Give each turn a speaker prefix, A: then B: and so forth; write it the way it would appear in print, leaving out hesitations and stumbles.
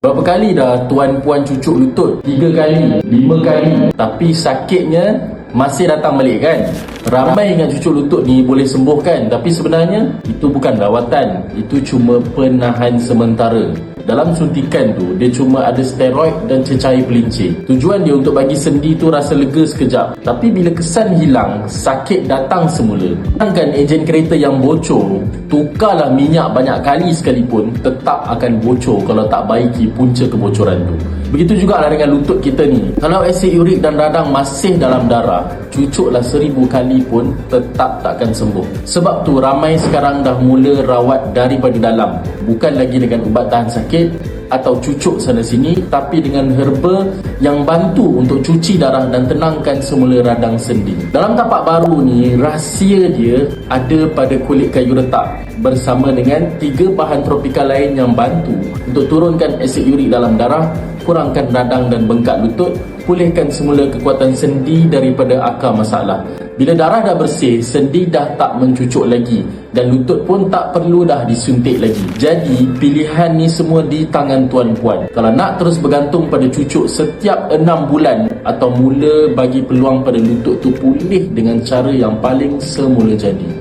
A: Berapa kali dah tuan-puan cucuk lutut? 3 kali, 5 kali. Tapi sakitnya masih datang balik kan? Ramai ingat cucuk lutut ni boleh sembuhkan, tapi sebenarnya itu bukan rawatan. Itu cuma penahan sementara. Dalam suntikan tu, dia cuma ada steroid dan cecair pelincir. Tujuan dia untuk bagi sendi tu rasa lega sekejap. Tapi bila kesan hilang, sakit datang semula. Sedangkan enjin kereta yang bocor, tukarlah minyak banyak kali sekalipun, tetap akan bocor kalau tak baiki punca kebocoran tu. Begitu juga lah dengan lutut kita ni. Kalau asid urik dan radang masih dalam darah, cucuklah 1000 kali pun tetap takkan sembuh. Sebab tu ramai sekarang dah mula rawat daripada dalam. Bukan lagi dengan ubat tahan sakit atau cucuk sana sini, tapi dengan herba yang bantu untuk cuci darah dan tenangkan semula radang sendi. Dalam tapak baru ni, rahsia dia ada pada kulit kayu retak bersama dengan 3 bahan tropikal lain yang bantu untuk turunkan asid urik dalam darah, kurangkan radang dan bengkak lutut, pulihkan semula kekuatan sendi daripada akar masalah. Bila darah dah bersih, sendi dah tak mencucuk lagi dan lutut pun tak perlu dah disuntik lagi. Jadi, pilihan ni semua di tangan tuan-puan. Kalau nak terus bergantung pada cucuk setiap 6 bulan atau mula bagi peluang pada lutut tu pulih dengan cara yang paling semula jadi.